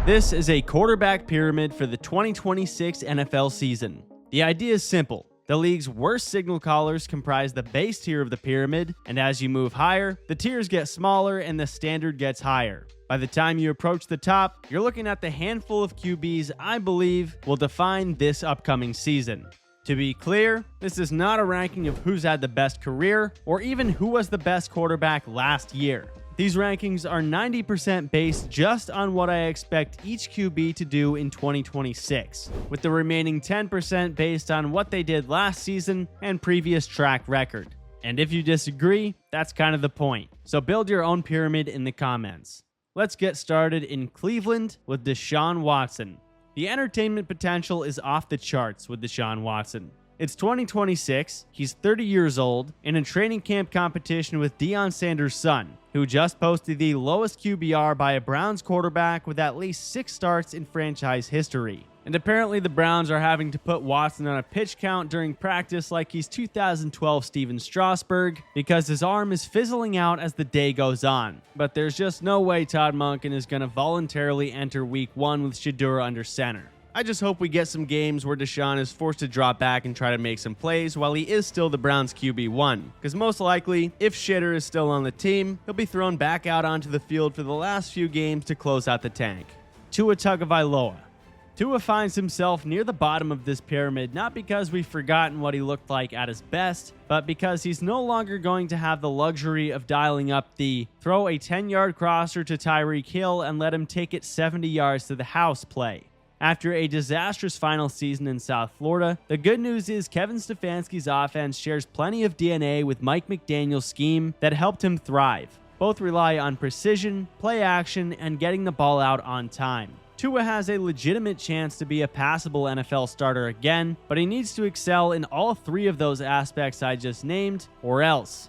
This is a quarterback pyramid for the 2026 NFL season. The idea is simple. The league's worst signal callers comprise the base tier of the pyramid, and as you move higher, the tiers get smaller and the standard gets higher. By the time you approach the top, you're looking at the handful of QBs I believe will define this upcoming season. To be clear, this is not a ranking of who's had the best career or even who was the best quarterback last year. These rankings are 90% based just on what I expect each QB to do in 2026, with the remaining 10% based on what they did last season and previous track record. And if you disagree, that's kind of the point. So build your own pyramid in the comments. Let's get started in Cleveland with Deshaun Watson. The entertainment potential is off the charts with Deshaun Watson. It's 2026, he's 30 years old, in a training camp competition with Deion Sanders' son, who just posted the lowest QBR by a Browns quarterback with at least 6 starts in franchise history. And apparently the Browns are having to put Watson on a pitch count during practice like he's 2012 Steven Strasburg because his arm is fizzling out as the day goes on. But there's just no way Todd Monken is going to voluntarily enter week 1 with Shedeur under center. I just hope we get some games where Deshaun is forced to drop back and try to make some plays while he is still the Browns QB1. Because most likely, if Shedeur is still on the team, he'll be thrown back out onto the field for the last few games to close out the tank. Tua Tagovailoa. Tua finds himself near the bottom of this pyramid not because we've forgotten what he looked like at his best, but because he's no longer going to have the luxury of dialing up the throw a 10-yard crosser to Tyreek Hill and let him take it 70 yards to the house play. After a disastrous final season in South Florida, the good news is Kevin Stefanski's offense shares plenty of DNA with Mike McDaniel's scheme that helped him thrive. Both rely on precision, play action, and getting the ball out on time. Tua has a legitimate chance to be a passable NFL starter again, but he needs to excel in all 3 of those aspects I just named, or else.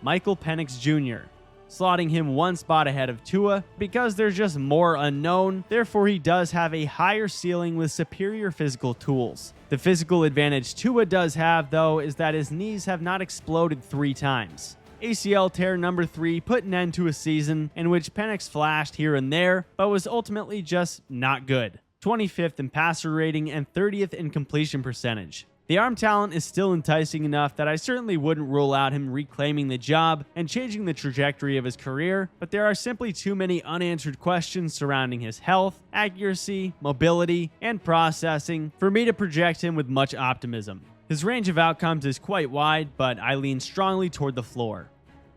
Michael Penix Jr. Slotting him 1 spot ahead of Tua because there's just more unknown, therefore he does have a higher ceiling with superior physical tools. The physical advantage Tua does have, though, is that his knees have not exploded 3 times. ACL tear number 3 put an end to a season in which Penix flashed here and there, but was ultimately just not good. 25th in passer rating and 30th in completion percentage. The arm talent is still enticing enough that I certainly wouldn't rule out him reclaiming the job and changing the trajectory of his career, but there are simply too many unanswered questions surrounding his health, accuracy, mobility, and processing for me to project him with much optimism. His range of outcomes is quite wide, but I lean strongly toward the floor.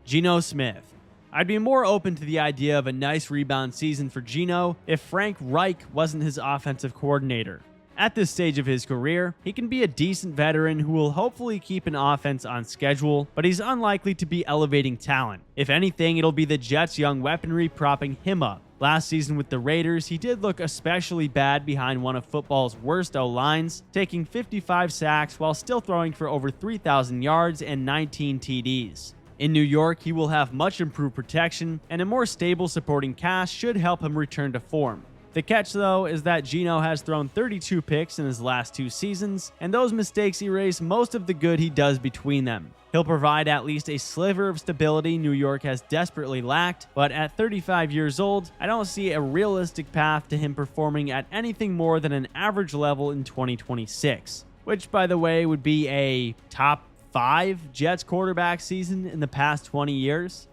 Geno Smith. I'd be more open to the idea of a nice rebound season for Geno if Frank Reich wasn't his offensive coordinator. At this stage of his career, he can be a decent veteran who will hopefully keep an offense on schedule, but he's unlikely to be elevating talent. If anything, it'll be the Jets' young weaponry propping him up. Last season with the Raiders, he did look especially bad behind one of football's worst O-lines, taking 55 sacks while still throwing for over 3,000 yards and 19 TDs. In New York, he will have much improved protection, and a more stable supporting cast should help him return to form. The catch, though, is that Geno has thrown 32 picks in his last 2 seasons, and those mistakes erase most of the good he does between them. He'll provide at least a sliver of stability New York has desperately lacked, but at 35 years old, I don't see a realistic path to him performing at anything more than an average level in 2026, which, by the way, would be a top 5 Jets quarterback season in the past 20 years.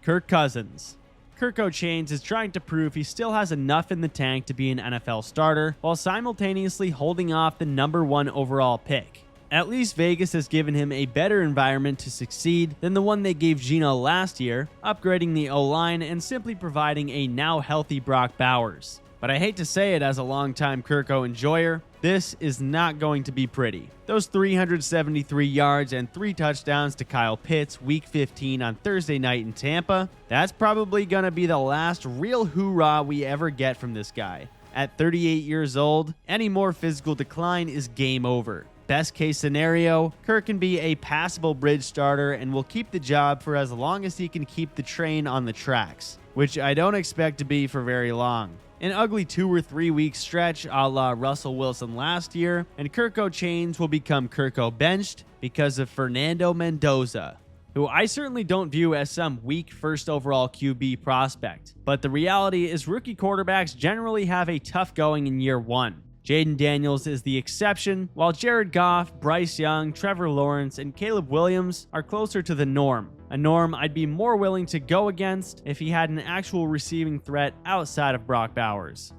Kirk Cousins. Kirk O'Chains is trying to prove he still has enough in the tank to be an NFL starter while simultaneously holding off the number 1 overall pick. At least Vegas has given him a better environment to succeed than the one they gave Geno last year, upgrading the O-line and simply providing a now healthy Brock Bowers. But I hate to say it as a longtime Kirko enjoyer, this is not going to be pretty. Those 373 yards and 3 touchdowns to Kyle Pitts week 15 on Thursday night in Tampa, that's probably going to be the last real hoorah we ever get from this guy. At 38 years old, any more physical decline is game over. Best case scenario, Kirk can be a passable bridge starter and will keep the job for as long as he can keep the train on the tracks, which I don't expect to be for very long. An ugly 2 or 3 week stretch a la Russell Wilson last year, and Kirk O'Chains will become Kirko benched because of Fernando Mendoza, who I certainly don't view as some weak first overall QB prospect. But the reality is rookie quarterbacks generally have a tough going in year one. Jaden Daniels is the exception, while Jared Goff, Bryce Young, Trevor Lawrence, and Caleb Williams are closer to the norm. A norm I'd be more willing to go against if he had an actual receiving threat outside of Brock Bowers.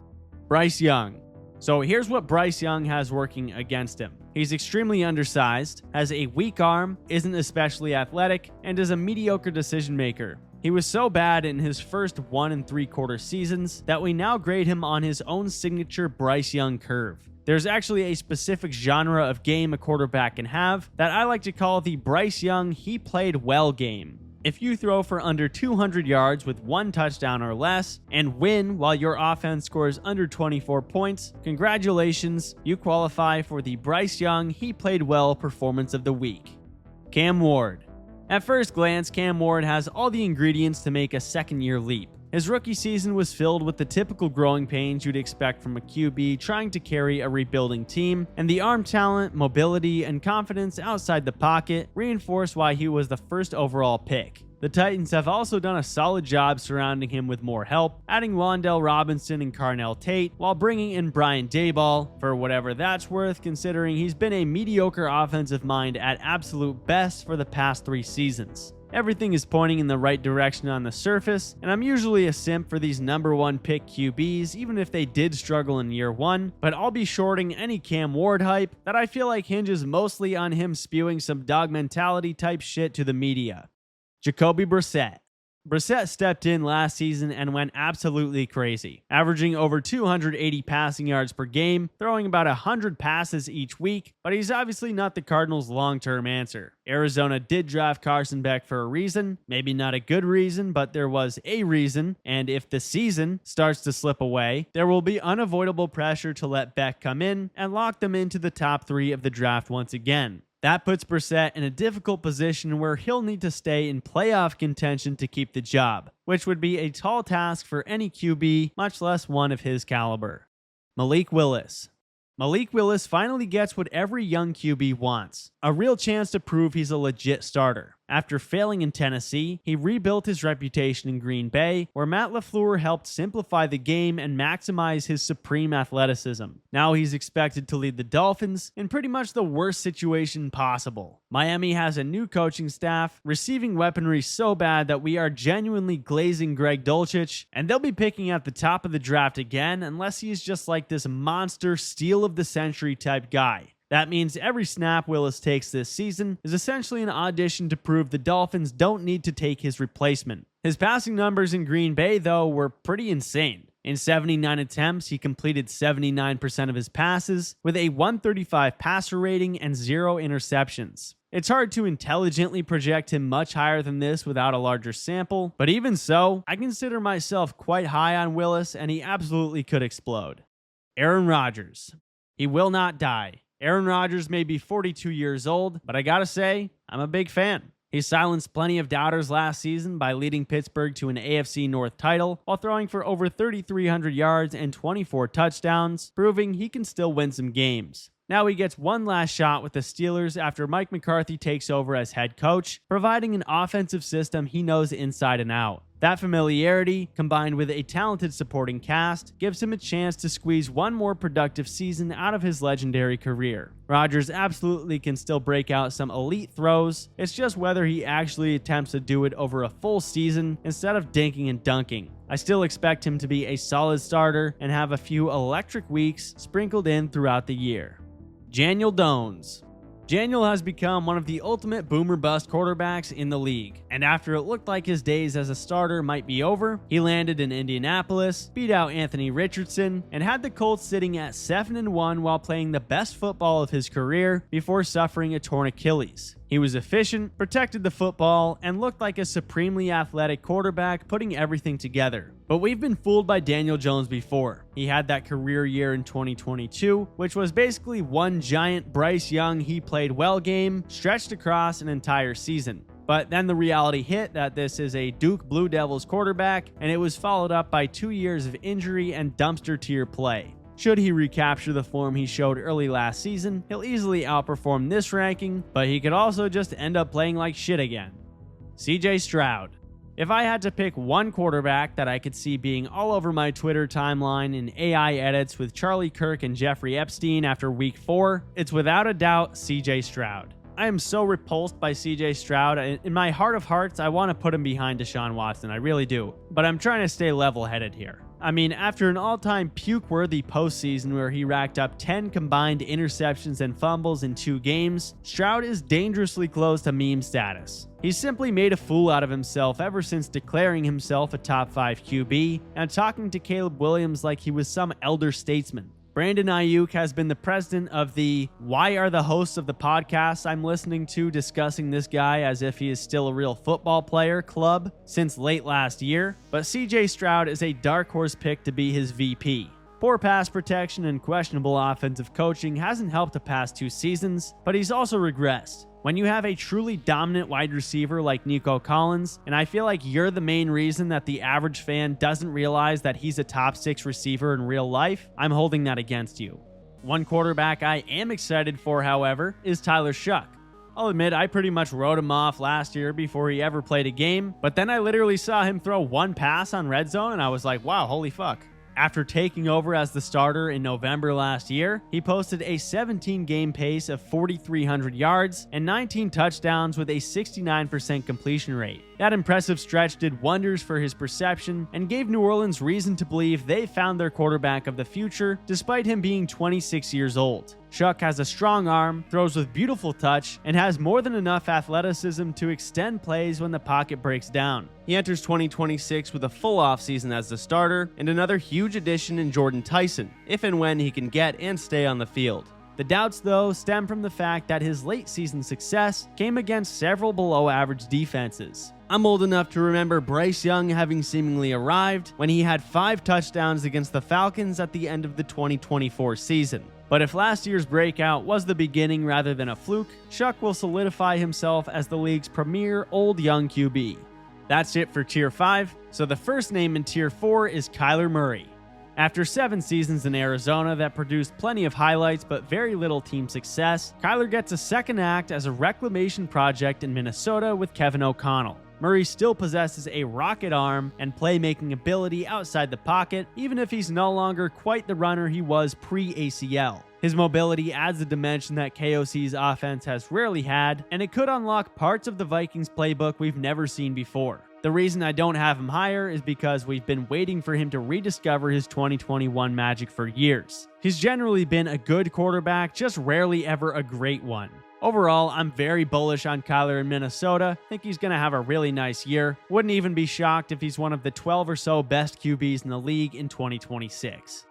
Bryce Young. So here's what Bryce Young has working against him. He's extremely undersized, has a weak arm, isn't especially athletic, and is a mediocre decision maker. He was so bad in his first 1 3/4 seasons that we now grade him on his own signature Bryce Young curve. There's actually a specific genre of game a quarterback can have that I like to call the Bryce Young he played well game. If you throw for under 200 yards with 1 touchdown or less and win while your offense scores under 24 points, congratulations, you qualify for the Bryce Young he played well performance of the week. Cam Ward. At first glance, Cam Ward has all the ingredients to make a second-year leap. His rookie season was filled with the typical growing pains you'd expect from a QB trying to carry a rebuilding team, and the arm talent, mobility, and confidence outside the pocket reinforced why he was the first overall pick. The Titans have also done a solid job surrounding him with more help, adding Wan'Dale Robinson and Carnell Tate, while bringing in Brian Daboll, for whatever that's worth considering he's been a mediocre offensive mind at absolute best for the past 3 seasons. Everything is pointing in the right direction on the surface, and I'm usually a simp for these number 1 pick QBs even if they did struggle in year 1, but I'll be shorting any Cam Ward hype that I feel like hinges mostly on him spewing some dog mentality type shit to the media. Jacoby Brissett. Brissett stepped in last season and went absolutely crazy, averaging over 280 passing yards per game, throwing about 100 passes each week, but he's obviously not the Cardinals' long-term answer. Arizona did draft Carson Beck for a reason, maybe not a good reason, but there was a reason, and if the season starts to slip away, there will be unavoidable pressure to let Beck come in and lock them into the top 3 of the draft once again. That puts Brissett in a difficult position where he'll need to stay in playoff contention to keep the job, which would be a tall task for any QB, much less one of his caliber. Malik Willis. Malik Willis finally gets what every young QB wants, a real chance to prove he's a legit starter. After failing in Tennessee, he rebuilt his reputation in Green Bay, where Matt LaFleur helped simplify the game and maximize his supreme athleticism. Now he's expected to lead the Dolphins in pretty much the worst situation possible. Miami has a new coaching staff, receiving weaponry so bad that we are genuinely glazing Greg Dulcich, and they'll be picking at the top of the draft again unless he's just like this monster steal of the century type guy. That means every snap Willis takes this season is essentially an audition to prove the Dolphins don't need to take his replacement. His passing numbers in Green Bay, though, were pretty insane. In 79 attempts, he completed 79% of his passes, with a 135 passer rating and 0 interceptions. It's hard to intelligently project him much higher than this without a larger sample, but even so, I consider myself quite high on Willis, and he absolutely could explode. Aaron Rodgers. He will not die. Aaron Rodgers may be 42 years old, but I gotta say, I'm a big fan. He silenced plenty of doubters last season by leading Pittsburgh to an AFC North title while throwing for over 3,300 yards and 24 touchdowns, proving he can still win some games. Now he gets one last shot with the Steelers after Mike McCarthy takes over as head coach, providing an offensive system he knows inside and out. That familiarity, combined with a talented supporting cast, gives him a chance to squeeze one more productive season out of his legendary career. Rodgers absolutely can still break out some elite throws, it's just whether he actually attempts to do it over a full season instead of dinking and dunking. I still expect him to be a solid starter and have a few electric weeks sprinkled in throughout the year. Daniel Jones. Daniel has become one of the ultimate boomer-bust quarterbacks in the league, and after it looked like his days as a starter might be over, he landed in Indianapolis, beat out Anthony Richardson, and had the Colts sitting at 7-1 while playing the best football of his career before suffering a torn Achilles. He was efficient, protected the football, and looked like a supremely athletic quarterback putting everything together. But we've been fooled by Daniel Jones before. He had that career year in 2022, which was basically one giant Bryce Young he played well game stretched across an entire season. But then the reality hit that this is a Duke Blue Devils quarterback, and it was followed up by 2 years of injury and dumpster tier play. Should he recapture the form he showed early last season, he'll easily outperform this ranking, but he could also just end up playing like shit again. CJ Stroud. If I had to pick one quarterback that I could see being all over my Twitter timeline in AI edits with Charlie Kirk and Jeffrey Epstein after week 4, it's without a doubt CJ Stroud. I am so repulsed by CJ Stroud. In my heart of hearts, I want to put him behind Deshaun Watson. I really do. But I'm trying to stay level-headed here. I mean, after an all-time puke-worthy postseason where he racked up 10 combined interceptions and fumbles in 2 games, Stroud is dangerously close to meme status. He's simply made a fool out of himself ever since declaring himself a top 5 QB and talking to Caleb Williams like he was some elder statesman. Brandon Ayuk has been the president of the "Why are the hosts of the podcasts I'm listening to discussing this guy as if he is still a real football player" club since late last year, but CJ Stroud is a dark horse pick to be his VP. Poor pass protection and questionable offensive coaching hasn't helped the past 2 seasons, but he's also regressed. When you have a truly dominant wide receiver like Nico Collins, and I feel like you're the main reason that the average fan doesn't realize that he's a top 6 receiver in real life, I'm holding that against you. One quarterback I am excited for, however, is Tyler Shuck. I'll admit I pretty much wrote him off last year before he ever played a game, but then I literally saw him throw 1 pass on red zone and I was like, wow, holy fuck. After taking over as the starter in November last year, he posted a 17-game pace of 4,300 yards and 19 touchdowns with a 69% completion rate. That impressive stretch did wonders for his perception and gave New Orleans reason to believe they found their quarterback of the future, despite him being 26 years old. Shuck has a strong arm, throws with beautiful touch, and has more than enough athleticism to extend plays when the pocket breaks down. He enters 2026 with a full offseason as the starter and another huge addition in Jordan Tyson, if and when he can get and stay on the field. The doubts, though, stem from the fact that his late season success came against several below-average defenses. I'm old enough to remember Bryce Young having seemingly arrived when he had 5 touchdowns against the Falcons at the end of the 2024 season. But if last year's breakout was the beginning rather than a fluke, Shuck will solidify himself as the league's premier old-young QB. That's it for Tier 5, so the first name in Tier 4 is Kyler Murray. After 7 seasons in Arizona that produced plenty of highlights but very little team success, Kyler gets a second act as a reclamation project in Minnesota with Kevin O'Connell. Murray still possesses a rocket arm and playmaking ability outside the pocket, even if he's no longer quite the runner he was pre-ACL. His mobility adds a dimension that KOC's offense has rarely had, and it could unlock parts of the Vikings playbook we've never seen before. The reason I don't have him higher is because we've been waiting for him to rediscover his 2021 magic for years. He's generally been a good quarterback, just rarely ever a great one. Overall, I'm very bullish on Kyler in Minnesota. Think he's going to have a really nice year. Wouldn't even be shocked if he's one of the 12 or so best QBs in the league in 2026.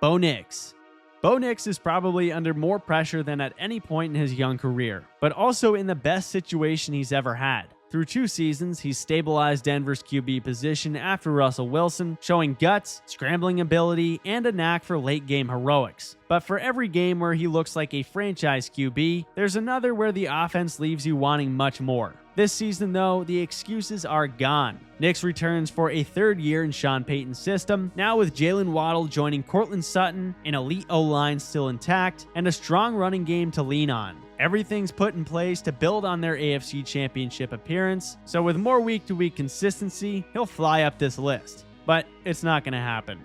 Bo Nix. Bo Nix is probably under more pressure than at any point in his young career, but also in the best situation he's ever had. Through 2 seasons, he's stabilized Denver's QB position after Russell Wilson, showing guts, scrambling ability, and a knack for late-game heroics. But for every game where he looks like a franchise QB, there's another where the offense leaves you wanting much more. This season, though, the excuses are gone. Nix returns for a 3rd year in Sean Payton's system, now with Jalen Waddle joining Courtland Sutton, an elite O-line still intact, and a strong running game to lean on. Everything's put in place to build on their AFC Championship appearance, so with more week-to-week consistency, he'll fly up this list. But it's not going to happen.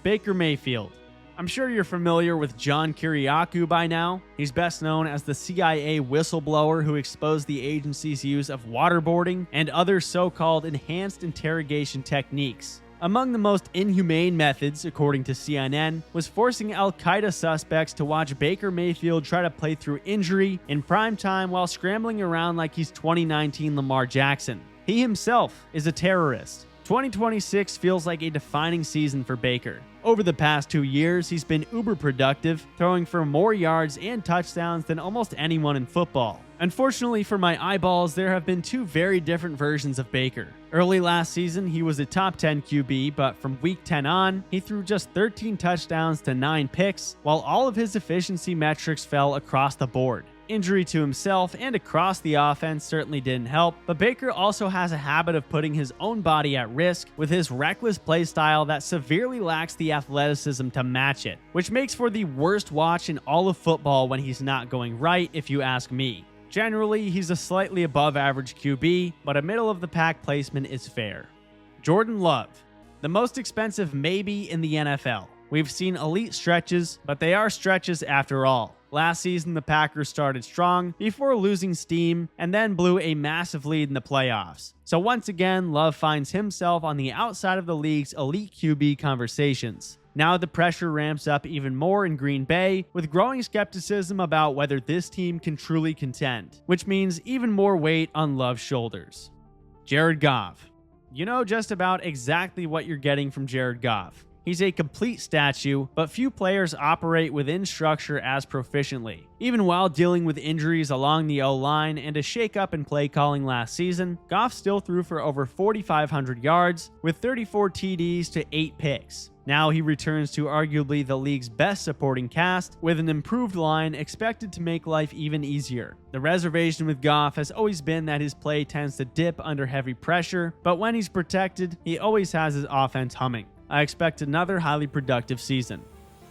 Baker Mayfield. I'm sure you're familiar with John Kiriakou by now. He's best known as the CIA whistleblower who exposed the agency's use of waterboarding and other so-called enhanced interrogation techniques. Among the most inhumane methods, according to CNN, was forcing Al-Qaeda suspects to watch Baker Mayfield try to play through injury in prime time while scrambling around like he's 2019 Lamar Jackson. He himself is a terrorist. 2026 feels like a defining season for Baker. Over the past 2 years, he's been uber productive, throwing for more yards and touchdowns than almost anyone in football. Unfortunately for my eyeballs, there have been 2 very different versions of Baker. Early last season, he was a top 10 QB, but from week 10 on, he threw just 13 touchdowns to 9 picks, while all of his efficiency metrics fell across the board. Injury to himself and across the offense certainly didn't help, but Baker also has a habit of putting his own body at risk with his reckless play style that severely lacks the athleticism to match it, which makes for the worst watch in all of football when he's not going right, if you ask me. Generally, he's a slightly above average QB, but a middle of the pack placement is fair. Jordan Love, the most expensive maybe in the NFL. We've seen elite stretches, but they are stretches after all. Last season, the Packers started strong before losing steam and then blew a massive lead in the playoffs. So once again, Love finds himself on the outside of the league's elite QB conversations. Now the pressure ramps up even more in Green Bay, with growing skepticism about whether this team can truly contend, which means even more weight on Love's shoulders. Jared Goff. You know just about exactly what you're getting from Jared Goff. He's a complete statue, but few players operate within structure as proficiently. Even while dealing with injuries along the O-line and a shakeup in play calling last season, Goff still threw for over 4,500 yards with 34 TDs to 8 picks. Now he returns to arguably the league's best supporting cast, with an improved line expected to make life even easier. The reservation with Goff has always been that his play tends to dip under heavy pressure, but when he's protected, he always has his offense humming. I expect another highly productive season.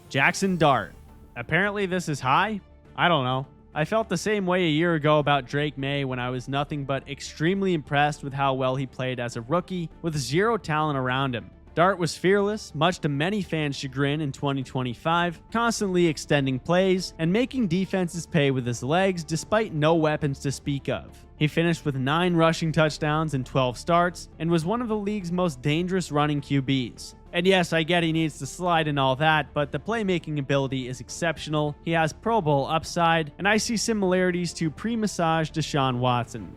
Jackson Dart. Apparently this is high? I don't know. I felt the same way a year ago about Drake May when I was nothing but extremely impressed with how well he played as a rookie with zero talent around him. Dart was fearless, much to many fans' chagrin in 2025, constantly extending plays and making defenses pay with his legs despite no weapons to speak of. He finished with 9 rushing touchdowns in 12 starts and was one of the league's most dangerous running QBs. And yes, I get he needs to slide and all that, but the playmaking ability is exceptional. He has Pro Bowl upside, and I see similarities to pre-massaged Deshaun Watson.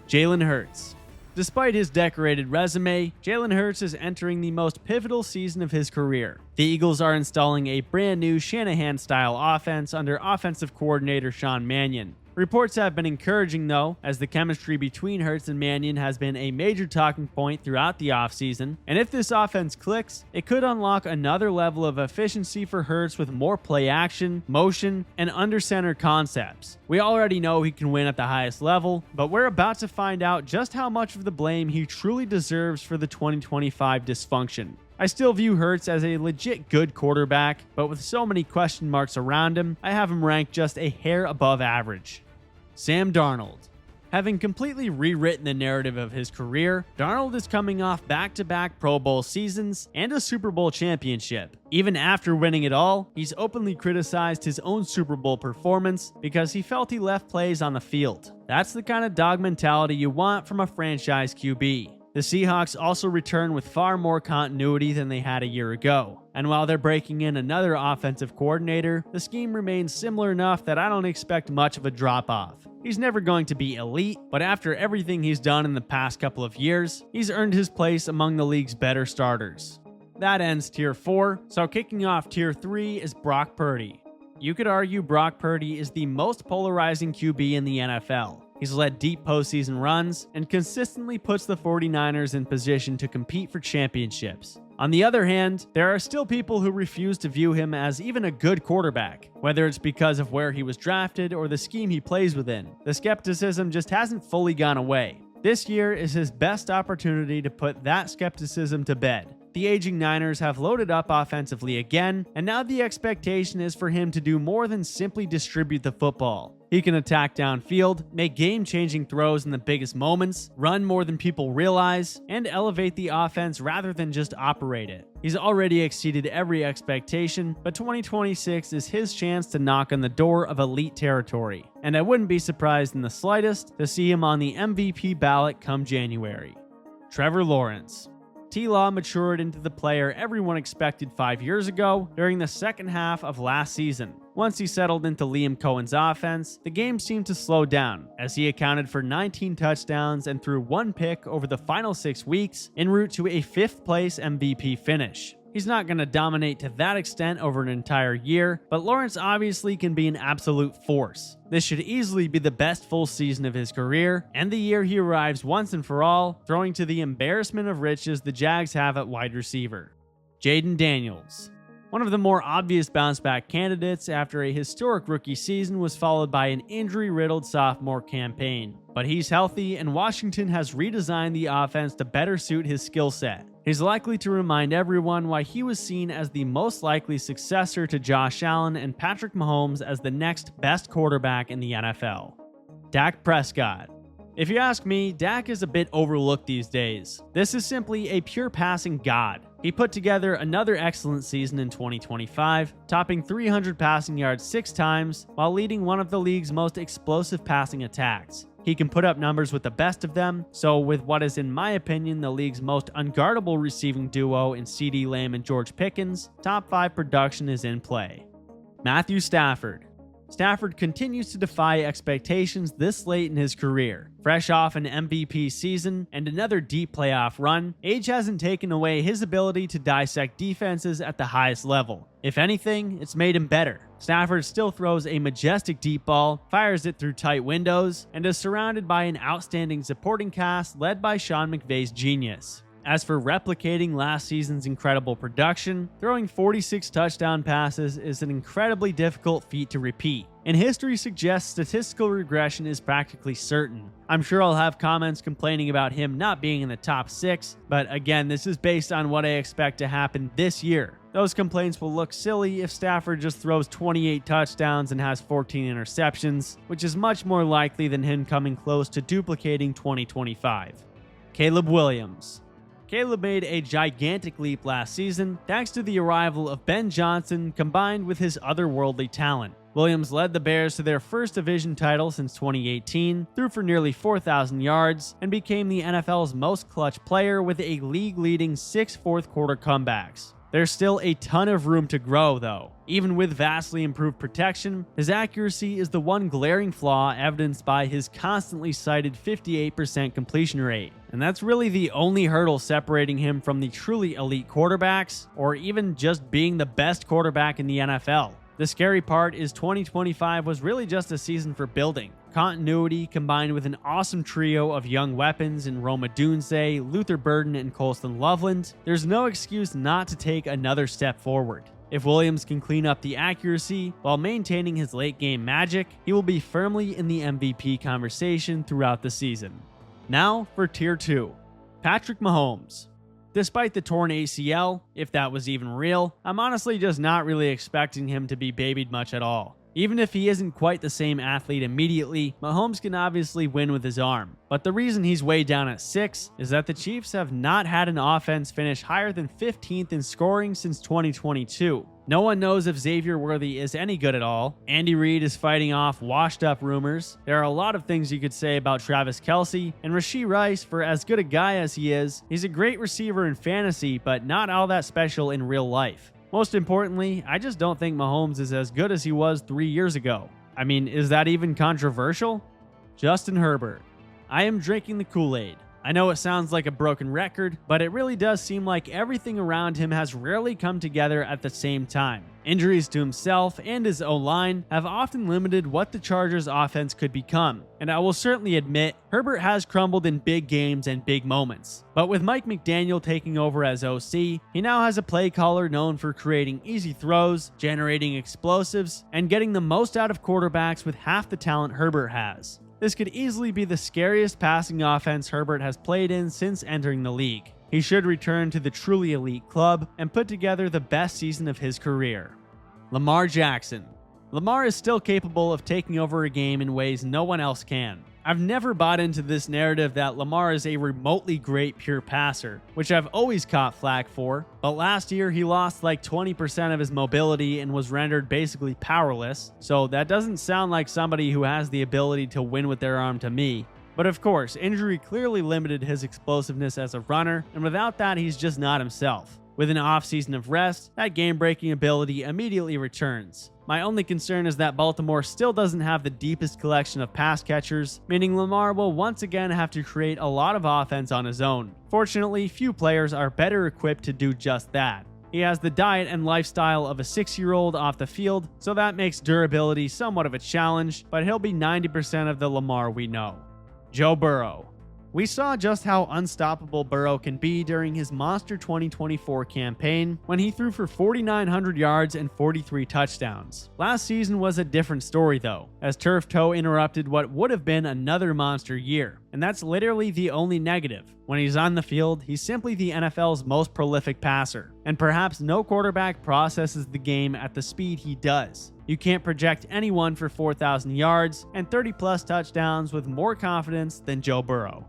Jalen Hurts. Despite his decorated resume, Jalen Hurts is entering the most pivotal season of his career. The Eagles are installing a brand new Shanahan-style offense under offensive coordinator Sean Mannion. Reports have been encouraging though, as the chemistry between Hurts and Mannion has been a major talking point throughout the offseason, and if this offense clicks, it could unlock another level of efficiency for Hurts with more play action, motion, and under center concepts. We already know he can win at the highest level, but we're about to find out just how much of the blame he truly deserves for the 2025 dysfunction. I still view Hurts as a legit good quarterback, but with so many question marks around him, I have him ranked just a hair above average. Sam Darnold. Having completely rewritten the narrative of his career, Darnold is coming off back-to-back Pro Bowl seasons and a Super Bowl championship. Even after winning it all, he's openly criticized his own Super Bowl performance because he felt he left plays on the field. That's the kind of dog mentality you want from a franchise QB. The Seahawks also return with far more continuity than they had a year ago. And while they're breaking in another offensive coordinator, the scheme remains similar enough that I don't expect much of a drop-off. He's never going to be elite, but after everything he's done in the past couple of years, he's earned his place among the league's better starters. That ends Tier 4, so kicking off Tier 3 is Brock Purdy. You could argue Brock Purdy is the most polarizing QB in the NFL. He's led deep postseason runs and consistently puts the 49ers in position to compete for championships. On the other hand, there are still people who refuse to view him as even a good quarterback, whether it's because of where he was drafted or the scheme he plays within. The skepticism just hasn't fully gone away. This year is his best opportunity to put that skepticism to bed. The aging Niners have loaded up offensively again, and now the expectation is for him to do more than simply distribute the football. He can attack downfield, make game-changing throws in the biggest moments, run more than people realize, and elevate the offense rather than just operate it. He's already exceeded every expectation, but 2026 is his chance to knock on the door of elite territory, and I wouldn't be surprised in the slightest to see him on the MVP ballot come January. Trevor Lawrence. T-Law matured into the player everyone expected 5 years ago during the second half of last season. Once he settled into Liam Cohen's offense, the game seemed to slow down, as he accounted for 19 touchdowns and threw 1 pick over the final 6 weeks en route to a 5th-place MVP finish. He's not going to dominate to that extent over an entire year, but Lawrence obviously can be an absolute force. This should easily be the best full season of his career, and the year he arrives once and for all, throwing to the embarrassment of riches the Jags have at wide receiver. Jaden Daniels. One of the more obvious bounce-back candidates after a historic rookie season was followed by an injury-riddled sophomore campaign. But he's healthy, and Washington has redesigned the offense to better suit his skill set. He's likely to remind everyone why he was seen as the most likely successor to Josh Allen and Patrick Mahomes as the next best quarterback in the NFL. Dak Prescott. If you ask me, Dak is a bit overlooked these days. This is simply a pure passing god. He put together another excellent season in 2025, topping 300 passing yards 6 times while leading one of the league's most explosive passing attacks. He can put up numbers with the best of them, so with what is in my opinion the league's most unguardable receiving duo in CeeDee Lamb and George Pickens, top 5 production is in play. Matthew Stafford. Stafford continues to defy expectations this late in his career. Fresh off an MVP season and another deep playoff run, age hasn't taken away his ability to dissect defenses at the highest level. If anything, it's made him better. Stafford still throws a majestic deep ball, fires it through tight windows, and is surrounded by an outstanding supporting cast led by Sean McVay's genius. As for replicating last season's incredible production, throwing 46 touchdown passes is an incredibly difficult feat to repeat, and history suggests statistical regression is practically certain. I'm sure I'll have comments complaining about him not being in the top 6, but again, this is based on what I expect to happen this year. Those complaints will look silly if Stafford just throws 28 touchdowns and has 14 interceptions, which is much more likely than him coming close to duplicating 2025. Caleb Williams. Caleb made a gigantic leap last season thanks to the arrival of Ben Johnson combined with his otherworldly talent. Williams led the Bears to their first division title since 2018, threw for nearly 4,000 yards, and became the NFL's most clutch player with a league-leading 6 fourth-quarter comebacks. There's still a ton of room to grow, though. Even with vastly improved protection, his accuracy is the one glaring flaw evidenced by his constantly cited 58% completion rate. And that's really the only hurdle separating him from the truly elite quarterbacks, or even just being the best quarterback in the NFL. The scary part is 2025 was really just a season for building. Continuity combined with an awesome trio of young weapons in Rome Odunze, Luther Burden, and Colston Loveland, there's no excuse not to take another step forward. If Williams can clean up the accuracy while maintaining his late game magic, he will be firmly in the MVP conversation throughout the season. Now for Tier 2. Patrick Mahomes. Despite the torn ACL, if that was even real, I'm honestly just not really expecting him to be babied much at all. Even if he isn't quite the same athlete immediately, Mahomes can obviously win with his arm. But the reason he's way down at 6 is that the Chiefs have not had an offense finish higher than 15th in scoring since 2022. No one knows if Xavier Worthy is any good at all. Andy Reid is fighting off washed-up rumors. There are a lot of things you could say about Travis Kelce, and Rashee Rice, for as good a guy as he is, he's a great receiver in fantasy, but not all that special in real life. Most importantly, I just don't think Mahomes is as good as he was 3 years ago. I mean, is that even controversial? Justin Herbert. I am drinking the Kool-Aid. I know it sounds like a broken record, but it really does seem like everything around him has rarely come together at the same time. Injuries to himself and his O-line have often limited what the Chargers' offense could become, and I will certainly admit, Herbert has crumbled in big games and big moments. But with Mike McDaniel taking over as OC, he now has a play caller known for creating easy throws, generating explosives, and getting the most out of quarterbacks with half the talent Herbert has. This could easily be the scariest passing offense Herbert has played in since entering the league. He should return to the truly elite club and put together the best season of his career. Lamar Jackson. Lamar is still capable of taking over a game in ways no one else can. I've never bought into this narrative that Lamar is a remotely great pure passer, which I've always caught flack for, but last year he lost like 20% of his mobility and was rendered basically powerless, so that doesn't sound like somebody who has the ability to win with their arm to me. But of course, injury clearly limited his explosiveness as a runner, and without that he's just not himself. With an offseason of rest, that game-breaking ability immediately returns. My only concern is that Baltimore still doesn't have the deepest collection of pass catchers, meaning Lamar will once again have to create a lot of offense on his own. Fortunately, few players are better equipped to do just that. He has the diet and lifestyle of a 6-year-old off the field, so that makes durability somewhat of a challenge, but he'll be 90% of the Lamar we know. Joe Burrow. We saw just how unstoppable Burrow can be during his monster 2024 campaign when he threw for 4,900 yards and 43 touchdowns. Last season was a different story though, as turf toe interrupted what would have been another monster year. and that's literally the only negative. When he's on the field, he's simply the NFL's most prolific passer, and perhaps no quarterback processes the game at the speed he does. You can't project anyone for 4,000 yards and 30-plus touchdowns with more confidence than Joe Burrow.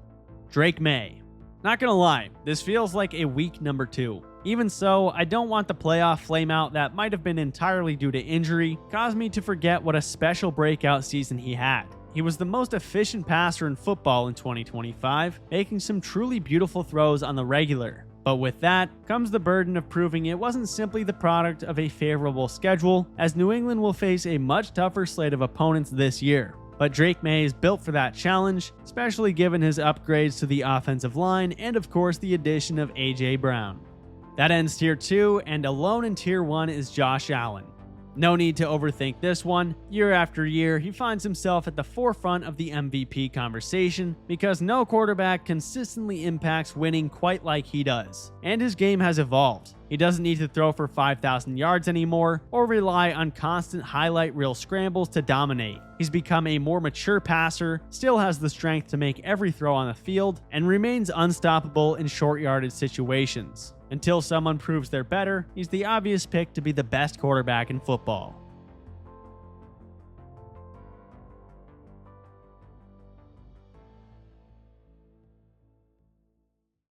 Drake May. Not gonna lie, this feels like a weak number 2. Even so, I don't want the playoff flameout that might have been entirely due to injury cause me to forget what a special breakout season he had. He was the most efficient passer in football in 2025, making some truly beautiful throws on the regular. But with that comes the burden of proving it wasn't simply the product of a favorable schedule, as New England will face a much tougher slate of opponents this year. But Drake May is built for that challenge, especially given his upgrades to the offensive line and of course the addition of A.J. Brown. That ends Tier 2, and alone in Tier 1 is Josh Allen. No need to overthink this one. Year after year, he finds himself at the forefront of the MVP conversation because no quarterback consistently impacts winning quite like he does. And his game has evolved. He doesn't need to throw for 5,000 yards anymore or rely on constant highlight reel scrambles to dominate. He's become a more mature passer, still has the strength to make every throw on the field, and remains unstoppable in short yardage situations. Until someone proves they're better, he's the obvious pick to be the best quarterback in football.